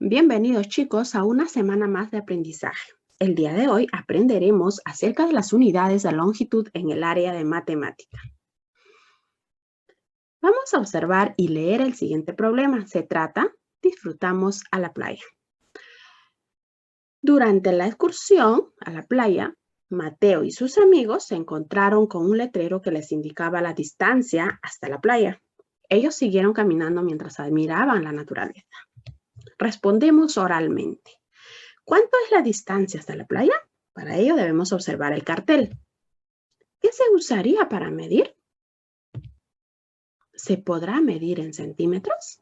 Bienvenidos chicos a una semana más de aprendizaje. El día de hoy aprenderemos acerca de las unidades de longitud en el área de matemática. Vamos a observar y leer el siguiente problema. Se trata, disfrutamos a la playa. Durante la excursión a la playa, Mateo y sus amigos se encontraron con un letrero que les indicaba la distancia hasta la playa. Ellos siguieron caminando mientras admiraban la naturaleza. Respondemos oralmente. ¿Cuánto es la distancia hasta la playa? Para ello debemos observar el cartel. ¿Qué se usaría para medir? ¿Se podrá medir en centímetros?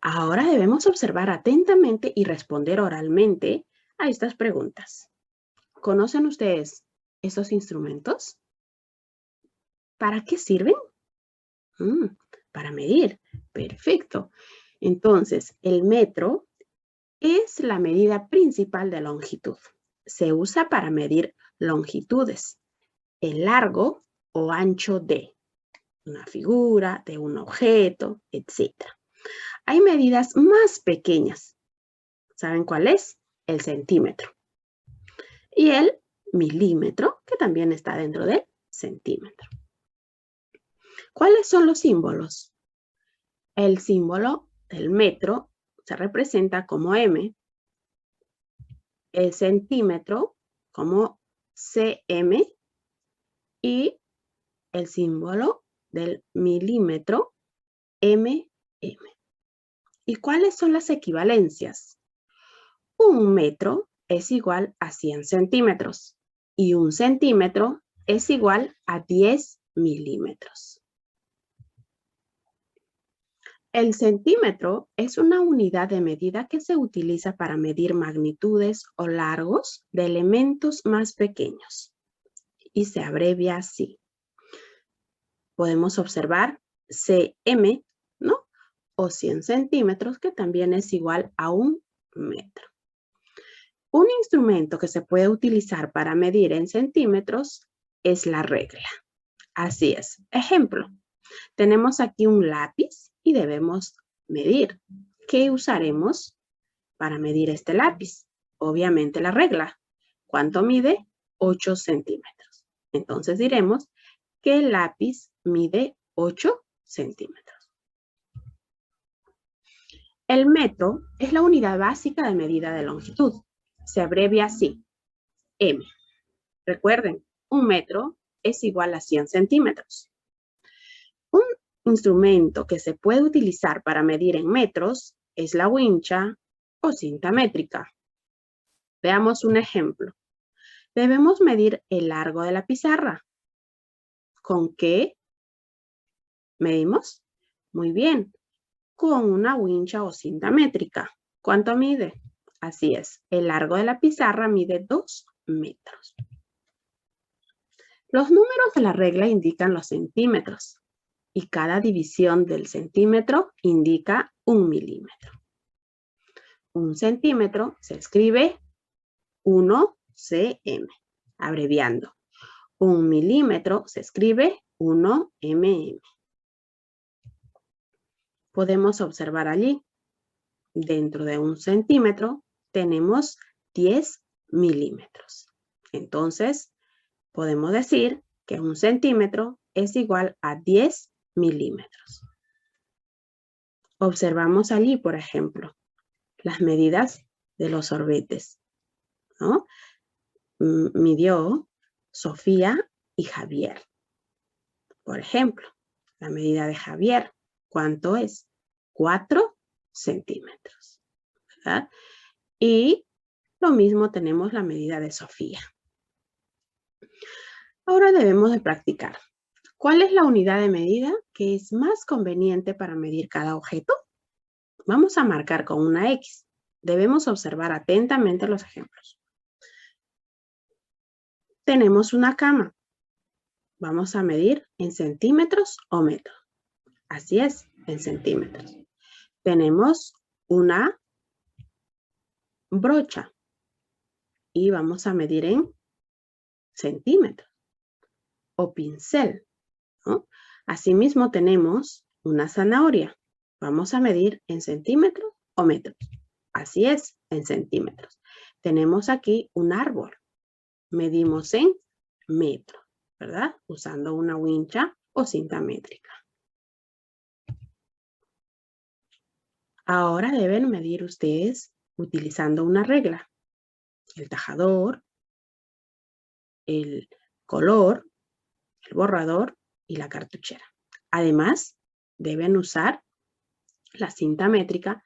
Ahora debemos observar atentamente y responder oralmente a estas preguntas. ¿Conocen ustedes esos instrumentos? ¿Para qué sirven? Para medir. Perfecto. Entonces, el metro es la medida principal de longitud. Se usa para medir longitudes, el largo o ancho de una figura, de un objeto, etc. Hay medidas más pequeñas. ¿Saben cuál es? El centímetro. Y el milímetro, que también está dentro del centímetro. ¿Cuáles son los símbolos? El símbolo del metro se representa como M, el centímetro como cm y el símbolo del milímetro mm. ¿Y cuáles son las equivalencias? Un metro es igual a 100 centímetros y un centímetro es igual a 10 milímetros. El centímetro es una unidad de medida que se utiliza para medir magnitudes o largos de elementos más pequeños y se abrevia así. Podemos observar cm, ¿no? O 100 centímetros, que también es igual a un metro. Un instrumento que se puede utilizar para medir en centímetros es la regla. Así es. Ejemplo, tenemos aquí un lápiz y debemos medir. ¿Qué usaremos para medir este lápiz? Obviamente la regla. ¿Cuánto mide? 8 centímetros. Entonces diremos que el lápiz mide 8 centímetros. El metro es la unidad básica de medida de longitud. Se abrevia así, M. Recuerden, un metro es igual a 100 centímetros. Un instrumento que se puede utilizar para medir en metros es la wincha o cinta métrica. Veamos un ejemplo. Debemos medir el largo de la pizarra. ¿Con qué medimos? Muy bien, con una wincha o cinta métrica. ¿Cuánto mide? Así es, el largo de la pizarra mide 2 metros. Los números de la regla indican los centímetros y cada división del centímetro indica un milímetro. Un centímetro se escribe 1 cm, abreviando. Un milímetro se escribe 1 mm. Podemos observar allí, dentro de un centímetro tenemos 10 milímetros. Entonces, podemos decir que un centímetro es igual a 10 milímetros. Observamos allí, por ejemplo, las medidas de los sorbetes, ¿no? Midió Sofía y Javier. Por ejemplo, la medida de Javier, ¿cuánto es? 4 centímetros, ¿verdad? Y lo mismo tenemos la medida de Sofía. Ahora debemos de practicar. ¿Cuál es la unidad de medida que es más conveniente para medir cada objeto? Vamos a marcar con una X. Debemos observar atentamente los ejemplos. Tenemos una cama. Vamos a medir en centímetros o metros. Así es, en centímetros. Tenemos una brocha y vamos a medir en centímetros o pincel, ¿no? Asimismo tenemos una zanahoria. Vamos a medir en centímetros o metros. Así es, en centímetros. Tenemos aquí un árbol. Medimos en metros, ¿verdad? Usando una wincha o cinta métrica. Ahora deben medir ustedes utilizando una regla. El tajador, el color, el borrador y la cartuchera. Además, deben usar la cinta métrica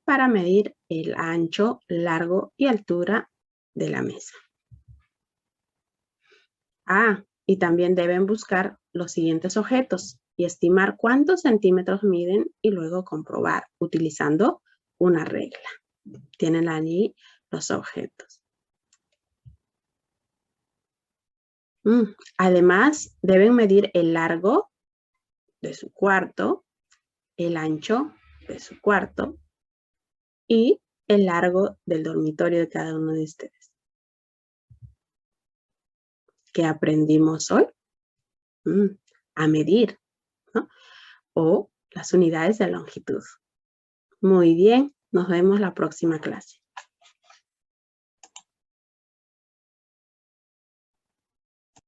para medir el ancho, largo y altura de la mesa. Y también deben buscar los siguientes objetos y estimar cuántos centímetros miden y luego comprobar utilizando una regla. Tienen allí los objetos. Además, deben medir el largo de su cuarto, el ancho de su cuarto y el largo del dormitorio de cada uno de ustedes. ¿Qué aprendimos hoy? A medir, ¿no? O las unidades de longitud. Muy bien, nos vemos la próxima clase.